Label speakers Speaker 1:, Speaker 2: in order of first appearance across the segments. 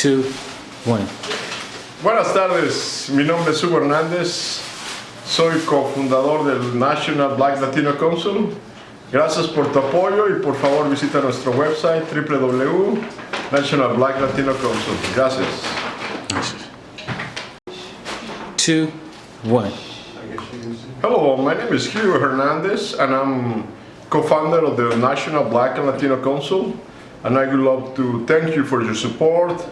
Speaker 1: 2, 1.
Speaker 2: Buenas tardes, mi nombre es Hugo Hernández, soy cofundador del National Black Latino Council. Gracias por tu apoyo y por favor visita nuestro website www.National Black Latino Council. Gracias.
Speaker 1: 2, 1.
Speaker 2: Hello, my name is Hugo Hernandez and I'm co-founder of the National Black and Latino Council, and I would love to thank you for your support,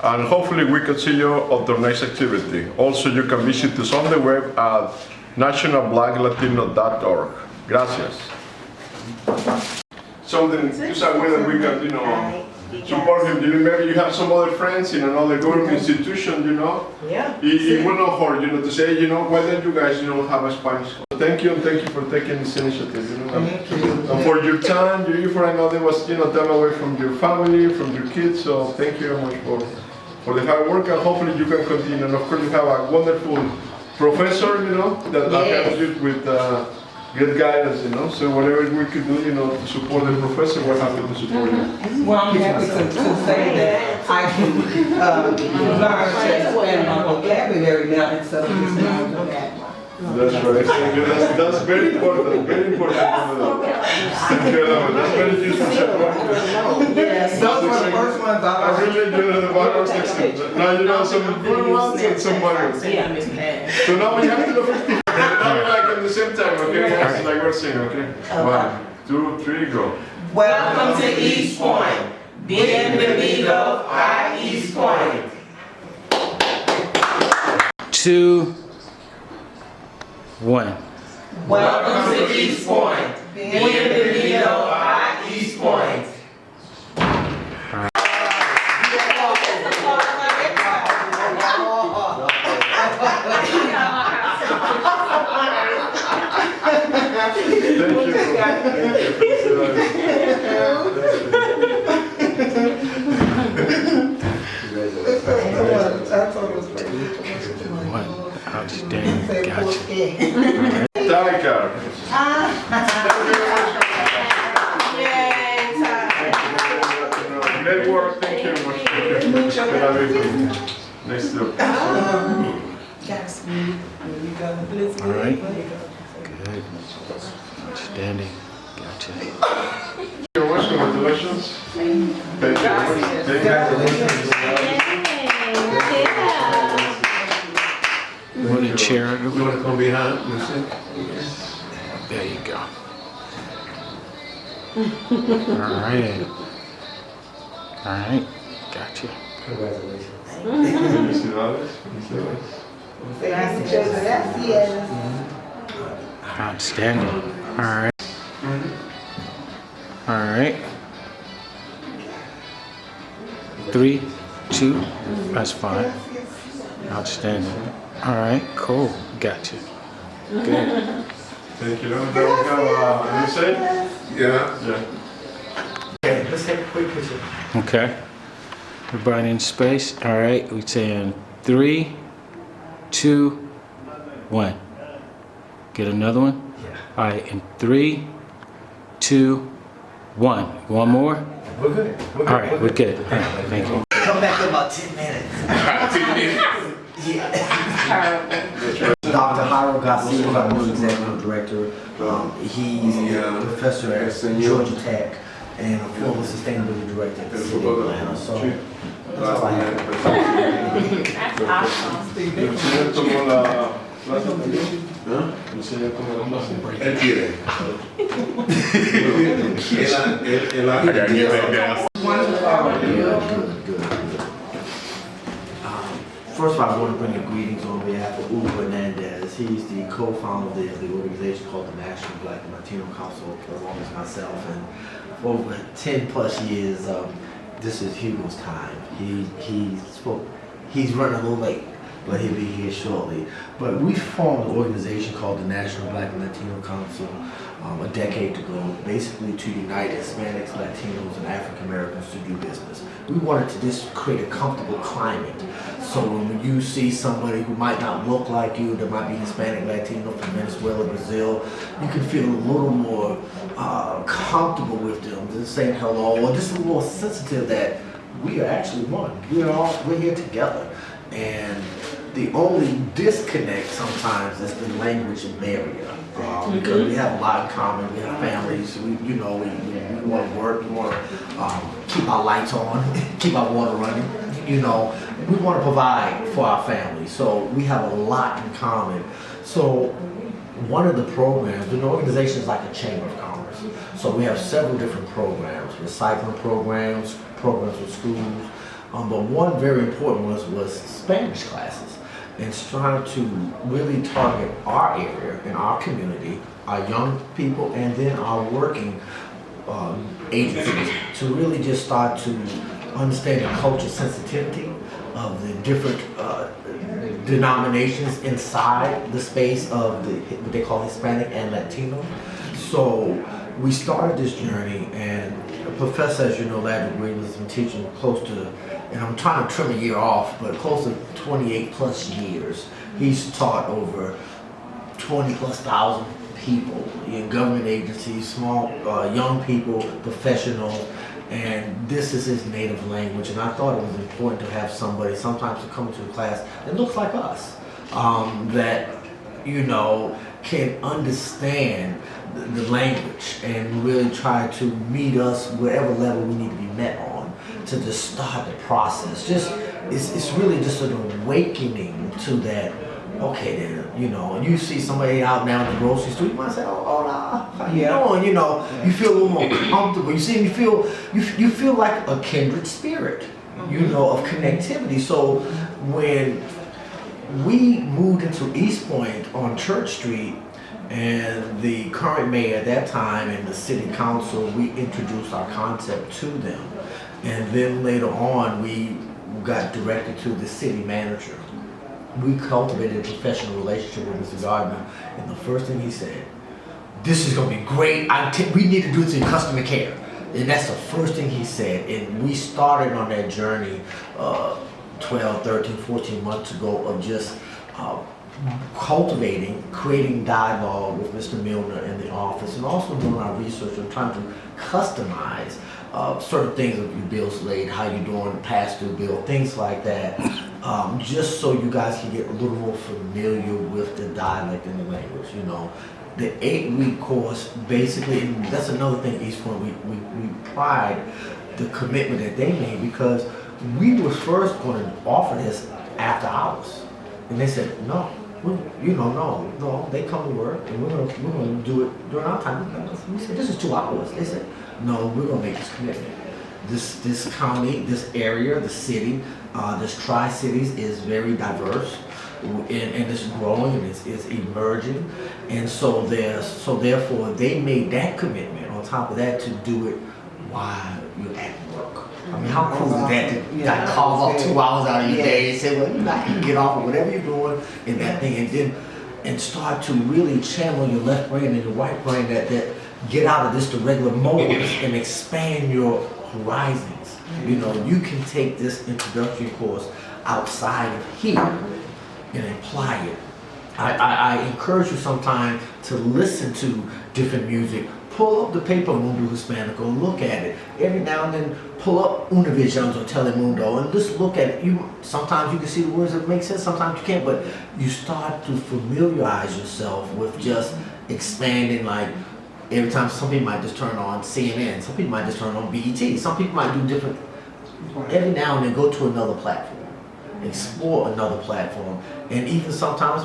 Speaker 2: and hopefully we can see you at our next activity. Also, you can visit us on the web at nationalblacklatino.org. Gracias. Something just a way that we can, support him. Maybe you have some other friends in another government institution,
Speaker 3: Yeah.
Speaker 2: It will not hurt, to say, why don't you guys, have a Spanish class? Thank you, and thank you for taking this initiative,
Speaker 3: Thank you.
Speaker 2: And for your time, for I know there was, time away from your family, from your kids, so thank you very much for the hard work, and hopefully you can continue. And of course, you have a wonderful professor, that helps you with good guidance, so whatever we could do, to support the professor, we're happy to support you.
Speaker 3: Well, I'm happy to say that I can learn to expand my vocabulary now instead of just knowing that.
Speaker 2: That's right. That's very important. Very important. That's very useful.
Speaker 3: Yes, those were the first ones I
Speaker 2: really the virus. Now you know some good ones and some bad ones.
Speaker 3: Yeah, Miss Pat.
Speaker 2: So now we have to do 50. Like at the same time, okay? Yes, like we're saying, okay? 1, 2, 3, go.
Speaker 3: Welcome to East Point. Bienvenido a East Point.
Speaker 1: 2, 1.
Speaker 3: Welcome to East Point. Bienvenido a East Point.
Speaker 1: Outstanding. Gotcha.
Speaker 2: Tiger. Great work. Thank you very much. Next up.
Speaker 1: All right. Good. Outstanding. Gotcha.
Speaker 2: You're much. Congratulations. Thank you.
Speaker 1: Want a chair?
Speaker 4: You want to come behind?
Speaker 1: There you go. All right. All right. Gotcha.
Speaker 2: Felicidades.
Speaker 1: Outstanding. All right. All right. 3, 2. That's fine. Outstanding. All right. Cool. Gotcha. Good.
Speaker 2: Thank you. Now we have you say?
Speaker 4: Yeah.
Speaker 5: Okay, let's take a quick picture.
Speaker 1: Okay. Everybody in space. All right. We're saying 3, 2, 1. Get another one.
Speaker 5: Yeah.
Speaker 1: All right. In 3, 2, 1. One more.
Speaker 5: We're good.
Speaker 1: All right. We're good. All right. Thank you.
Speaker 5: Come back in about 10 minutes.
Speaker 4: 10 minutes.
Speaker 5: Dr. Jairo Garcia, our new executive director. He's a professor at Georgia Tech and a former sustainability director at the city of Atlanta. So that's all I have.
Speaker 2: El señor como la clase.
Speaker 4: Él quiere.
Speaker 5: First of all, I want to bring you greetings on behalf of Hugo Hernandez. He's the co-founder of the organization called the National Black and Latino Council, along with myself. And for over 10 plus years, this is Hugo's time. He's running a little late, but he'll be here shortly. But we formed an organization called the National Black and Latino Council a decade ago, basically to unite Hispanics, Latinos, and African Americans to do business. We wanted to just create a comfortable climate. So when you see somebody who might not look like you, that might be Hispanic, Latino from Venezuela, Brazil, you can feel a little more comfortable with them, just saying hello, or just a little sensitive that we are actually one. We're here together. And the only disconnect sometimes is the language barrier. Because we have a lot in common. We have families. We want to work. We want to keep our lights on, keep our water running. We want to provide for our family. So we have a lot in common. So one of the programs, the organization is like a chamber of commerce. So we have several different programs, recycling programs with schools. But one very important was Spanish classes. And trying to really target our area and our community, our young people, and then our working agencies to really just start to understand the cultural sensitivity of the different denominations inside the space of what they call Hispanic and Latino. So we started this journey, and the professor, as you know, Larry Green has been teaching close to, and I'm trying to trim a year off, but close to 28 plus years. He's taught over 20 plus thousand people in government agencies, small, young people, professionals, and this is his native language. And I thought it was important to have somebody sometimes to come to a class that looks like us, that can understand the language and really try to meet us whatever level we need to be met on to just start the process. It's really just an awakening to that. Okay, then, and you see somebody out now in the grocery store, you might say, oh, nah, how you doing? You feel a little more comfortable. You see, you feel like a kindred spirit, of connectivity. So when we moved into East Point on Church Street, and the current mayor at that time and the city council, we introduced our concept to them. And then later on, we got directed to the city manager. We cultivated a professional relationship with Mr. Gardner, and the first thing he said, this is gonna be great, we need to do this in customer care. And that's the first thing he said, and we started on that journey 12, 13, 14 months ago of just creating dialogue with Mr. Milner in the office, and also doing our research and trying to customize certain things of your bills late, how you doing, past due bill, things like that, just so you guys can get a little more familiar with the dialect and the language. The 8-week course, basically, and that's another thing, East Point, we pride the commitment that they made, because we were first going to offer this after hours, and they said no. No, they come to work and we're gonna do it during our time. We said, this is 2 hours. They said, no, we're gonna make this commitment. This county, this area, the city, this Tri-Cities is very diverse, and it's growing and it's emerging. And so therefore they made that commitment on top of that to do it while you're at work. I mean, how cool is that to carve off 2 hours out of your day and say, well, I can get off of whatever you're doing in that thing, and start to really channel your left brain and your right brain that get out of this the regular modes and expand your horizons. You can take this introductory course outside of here and apply it. I encourage you sometime to listen to different music. Pull up the paper Mundo Hispanico, look at it. Every now and then pull up Univisions or Telemundo and just look at it. Sometimes you can see the words that make sense, sometimes you can't, but you start to familiarize yourself with just expanding. Like every time, some people might just turn on CNN, some people might just turn on BET, some people might do different. Every now and then go to another platform, explore another platform, and even sometimes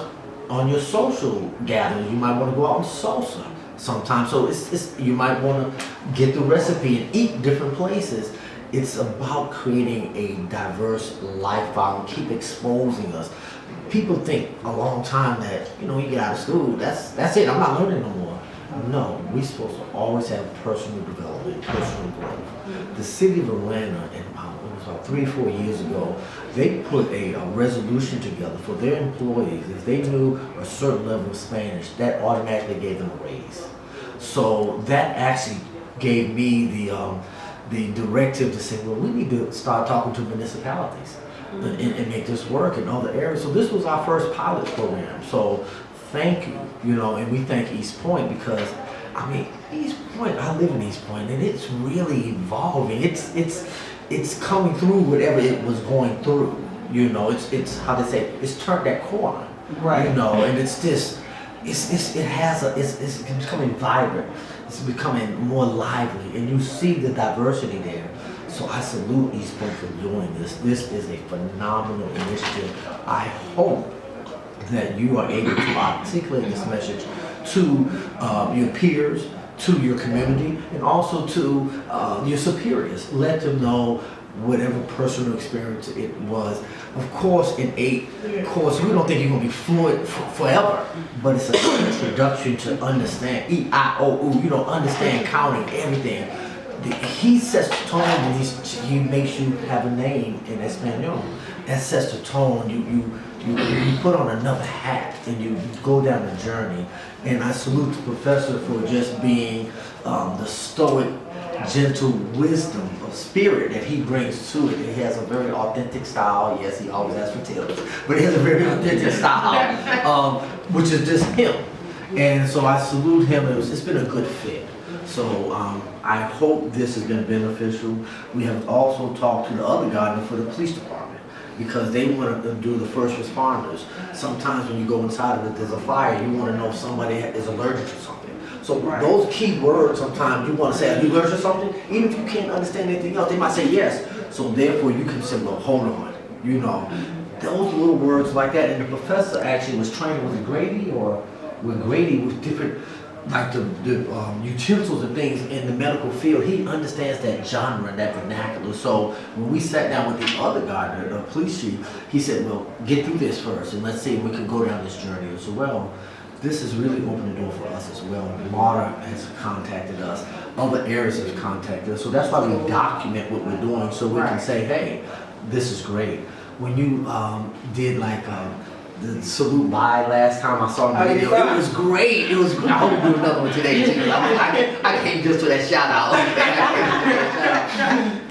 Speaker 5: on your social gatherings, you might want to go out and salsa. Sometimes, so it's you might want to get the recipe and eat different places. It's about creating a diverse lifestyle and keep exposing us. People think a long time that you get out of school, that's it. I'm not learning no more. No, we're supposed to always have personal development, personal growth. The city of Atlanta, about 3 or 4 years ago, they put a resolution together for their employees. If they knew a certain level of Spanish, that automatically gave them a raise. So that actually gave me the directive to say, well, we need to start talking to municipalities and make this work in other areas. So this was our first pilot program. So thank you, and we thank East Point, because East Point, I live in East Point, and it's really evolving. it's coming through whatever it was going through. You know, it's how they say, it's turned that corner.
Speaker 3: Right.
Speaker 5: You know, and it's becoming vibrant. It's becoming more lively, and you see the diversity there. So I salute East Point for doing this. This is a phenomenal initiative. I hope that you are able to articulate this message to your peers, to your community, and also to your superiors. Let them know whatever personal experience it was. Of course, in 8 course, we don't think you're gonna be fluent forever, but it's an introduction to understand E-I-O-U. You don't understand counting everything. He sets the tone, and he makes you have a name in Espanol. That sets the tone. You put on another hat, and you go down the journey. And I salute the professor for just being the stoic, gentle wisdom of spirit that he brings to it. He has a very authentic style. Yes, he always asks for tips, but he has a very authentic style, which is just him. And so I salute him. It's been a good fit. So I hope this has been beneficial. We have also talked to the other gardener for the police department, because they want to do the first responders. Sometimes when you go inside of it, there's a fire, you want to know if somebody is allergic to something. So those key words, sometimes you want to say, are you allergic to something? Even if you can't understand anything else, they might say yes. So therefore you can say, well, hold on, you know. Those little words like that. And the professor actually was training with Grady, or with Grady with different, like the utensils and things in the medical field. He understands that genre and that vernacular. So when we sat down with the other guy, the police chief, he said, well, get through this first, and let's see if we can go down this journey as well. This has really opened the door for us as well. MARTA has contacted us. Other areas have contacted us. So that's why we document what we're doing, so we can say, hey, this is great. When you did like the salute by last time I saw the video, it was great. It was great. I hope we do another one today too. I came just to that shout out.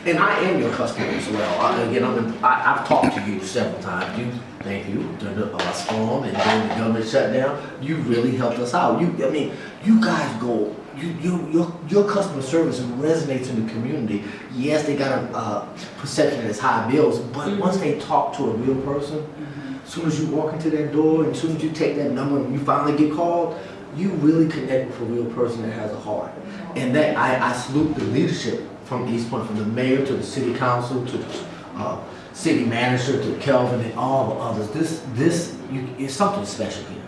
Speaker 5: And I am your customer as well. Again, I've talked to you several times. Thank you. During the storm and during the government shutdown, you really helped us out. You guys go. Your customer service resonates in the community. Yes, they got a perception that it's high bills, but once they talk to a real person, as soon as you walk into that door, and as soon as you take that number and you finally get called, you really connect with a real person that has a heart. And that I salute the leadership from East Point, from the mayor to the city council to the city manager to Kelvin and all the others. This is something special here.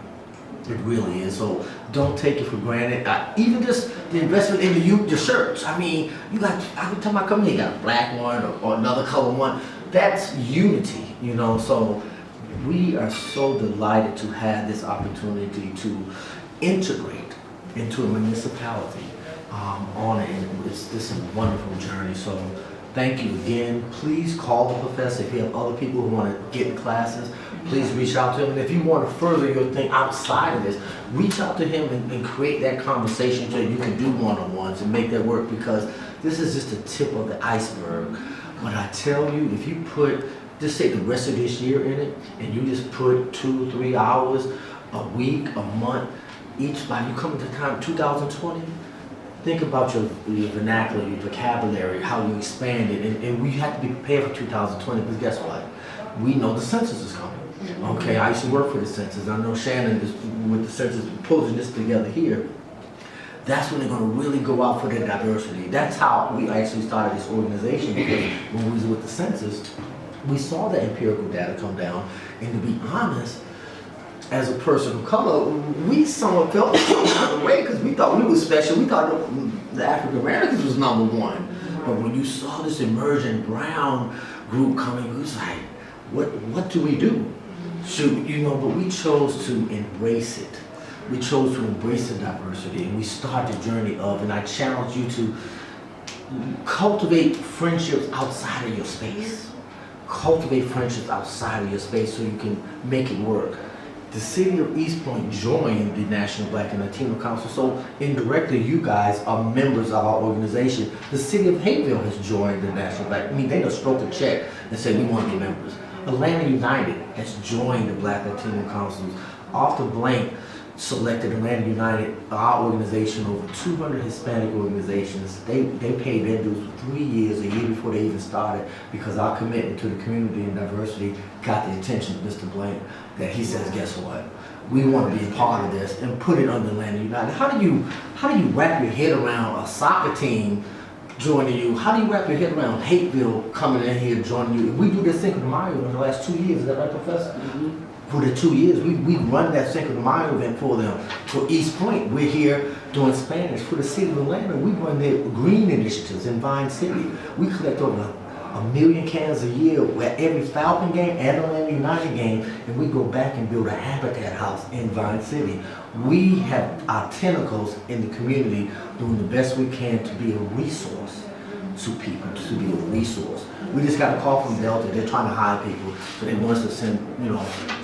Speaker 5: It really is. So don't take it for granted. Even just the investment in your shirts. I mean, you got, every time I come here, you got a black one or another color one. That's unity, you know. So we are so delighted to have this opportunity to integrate into a municipality on it. And this is a wonderful journey. So thank you again. Please call the professor if you have other people who want to get in classes. Please reach out to him. And if you want to further your thing outside of this, reach out to him and create that conversation so you can do one-on-ones and make that work, because this is just the tip of the iceberg. But I tell you, if you put, just say the rest of this year in it, and you just put 2-3 hours a week, a month, each by you come to time 2020, think about your vernacular, your vocabulary, how you expand it, and we have to be prepared for 2020, because guess what? We know the census is coming. Okay, I used to work for the census. I know Shannon is with the census pulling this together here. That's when they're going to really go out for their diversity. That's how we actually started this organization, because when we was with the census, we saw the empirical data come down, and to be honest, as a person of color, we somewhat felt some kind of way, because we thought we were special. We thought the African Americans was #1. But when you saw this emerging brown group coming, it was like, what do we do? But we chose to embrace it. We chose to embrace the diversity, and we started the journey of, and I challenge you to cultivate friendships outside of your space. Cultivate friendships outside of your space so you can make it work. The city of East Point joined the National Black and Latino Council, so indirectly you guys are members of our organization. The city of Hayville has joined the National Black, they just stroke a check and say we want to be members. Atlanta United has joined the Black Latino Councils. Off the blank, selected Atlanta United, our organization, over 200 Hispanic organizations. They paid their dues for 3 years, a year before they even started, because our commitment to the community and diversity got the attention of Mr. Blank, that he says, guess what? We want to be a part of this and put it under Atlanta United. How do you wrap your head around a soccer team joining you? How do you wrap your head around Hateville coming in here joining you? We do this Cinco de Mayo in the last 2 years, is that right, Professor? Mm-hmm. For the 2 years, we run that Cinco de Mayo event for them. For East Point, we're here doing Spanish. For the city of Atlanta, we run their green initiatives in Vine City. We collect over 1 million cans a year at every Falcon game and Atlanta United game, and we go back and build a Habitat house in Vine City. We have our tentacles in the community doing the best we can to be a resource to people, to be a resource. We just got a call from Delta. They're trying to hire people, so they want us to send,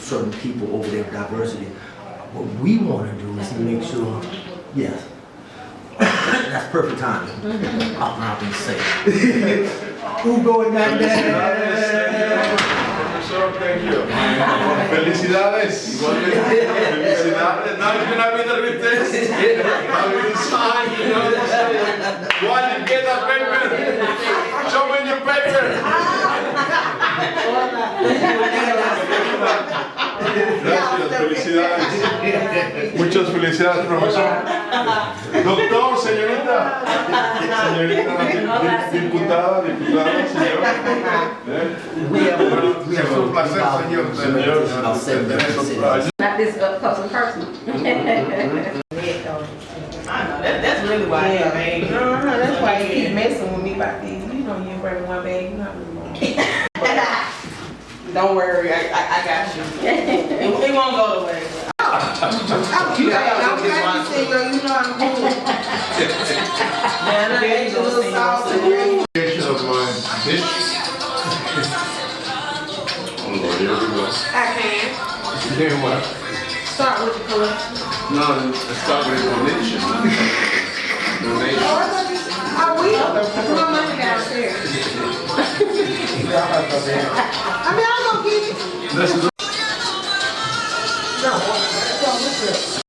Speaker 5: certain people over there with diversity. What we want to do is to make sure, yes, that's perfect timing. I'm not going to say it. Who going down there?
Speaker 2: Professor, thank you. Felicidades. Felicidades. Now you're gonna be the retest. Now you sign, Why did you get that paper? Show me your paper. Gracias, felicidades. Muchas felicidades, profesor. Doctor, señorita. Señorita, diputada, señor.
Speaker 5: We have
Speaker 2: un placer, señor.
Speaker 6: Not this up close and personal.
Speaker 7: I know, that's really why I made it.
Speaker 6: That's why you keep messing with me about these. You know you ain't bringing one bag, you know
Speaker 7: Don't worry, I got you. It won't go away.
Speaker 6: you know I'm good.
Speaker 7: Man, I ate a little sauce and
Speaker 4: Creation of my dish. Oh Lord, here we go.
Speaker 6: I can.
Speaker 4: Then what?
Speaker 6: Start with the collection.
Speaker 4: No, let's start with a donation. Donation.
Speaker 6: I will. My money downstairs. I mean, I'm gonna get it.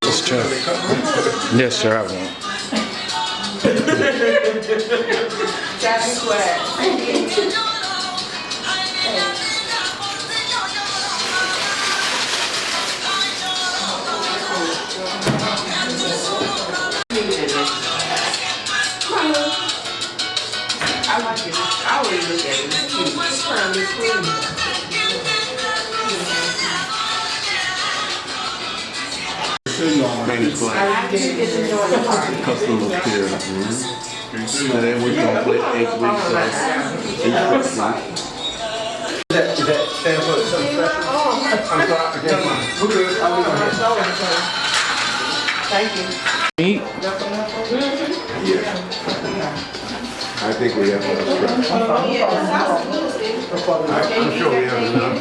Speaker 1: Yes, sir. Yes, sir, I won't.
Speaker 6: Got me swag.
Speaker 7: I like it. I always look at it. It's cute. It's trying to be clean.
Speaker 4: Spanish
Speaker 6: I just get to join the party.
Speaker 4: customer care. And then we're gonna play 8 weeks of instruction.
Speaker 5: Is that stand for something special? I'm sorry, never mind. We're good.
Speaker 7: Thank you.
Speaker 1: Eat.
Speaker 4: I think we have enough. I'm sure we have enough.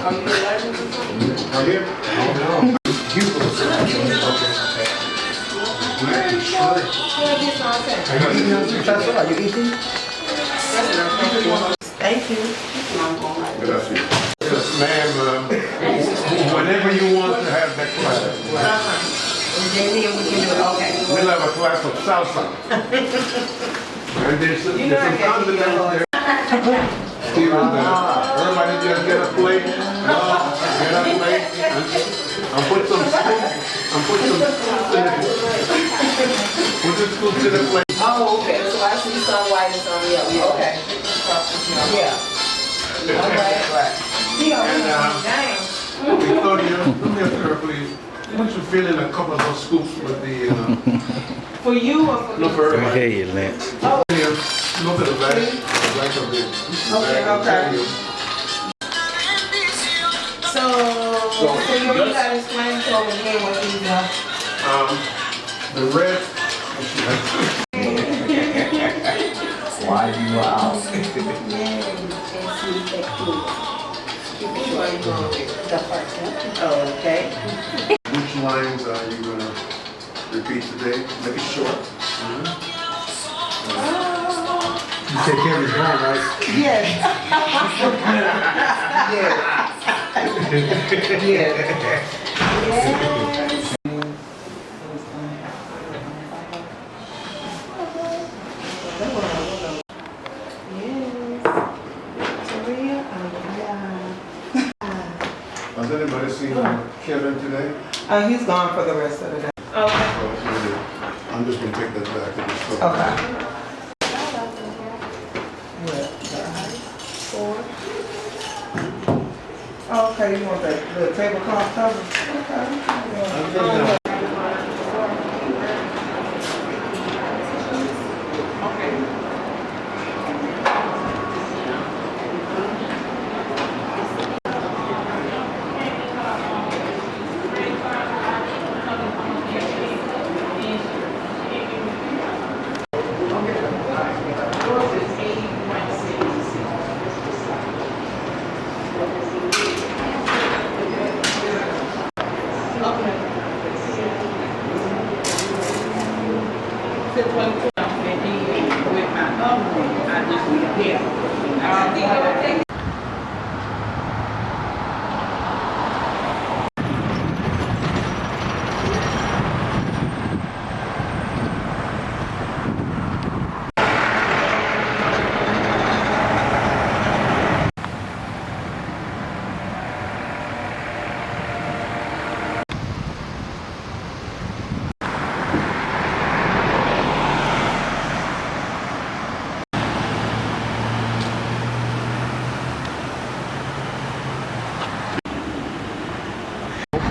Speaker 2: Are you?
Speaker 5: Professor, are you eating?
Speaker 7: Thank you.
Speaker 4: Gracias. Yes, ma'am. Whenever you want to have that class, we'll have a class of salsa. And there's some condiments there. Everybody just get a plate. Get a plate. And put some scoops. And put some scoops in it. Put the scoops in the plate.
Speaker 7: Oh, okay. So I see some white and some yellow. Okay. Yeah. All right.
Speaker 4: And Victoria, do me a favor, please. Why don't you fill in a couple of those scoops with the,
Speaker 7: For you or for
Speaker 4: no, for
Speaker 1: I
Speaker 4: everybody.
Speaker 1: hear you, Lance.
Speaker 4: Here, look at the back of the.
Speaker 7: Okay. So you gotta explain to them again what these are.
Speaker 4: The red.
Speaker 5: Why you out?
Speaker 7: Oh, okay.
Speaker 4: Which lines are you gonna repeat today? Make it short.
Speaker 5: You take care of his bone, right?
Speaker 7: Yes. Yes. Yes.
Speaker 4: Kevin today?
Speaker 3: He's gone for the rest of the day.
Speaker 7: Okay.
Speaker 4: I'm just gonna take that back to the store.
Speaker 3: Okay. Oh, okay, you want the tablecloth cover? Okay.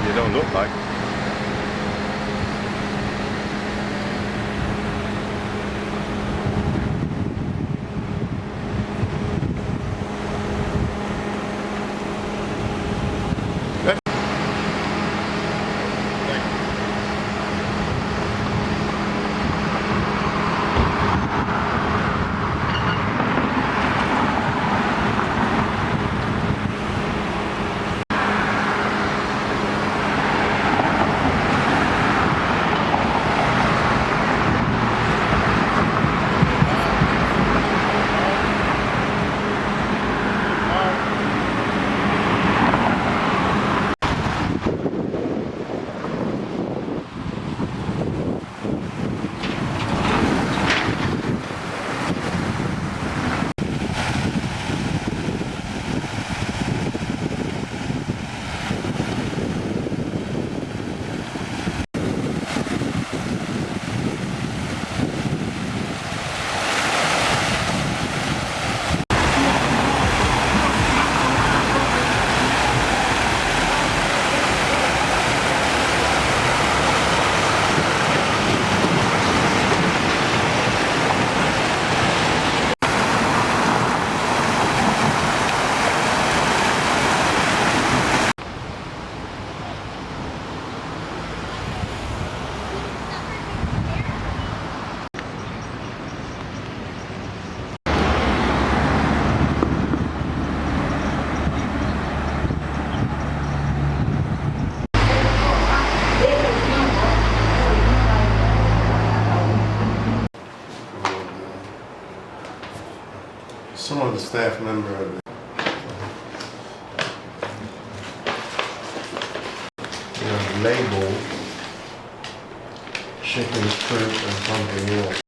Speaker 4: You don't look like. Some of the staff member of it. Label chicken, shrimp, and something else.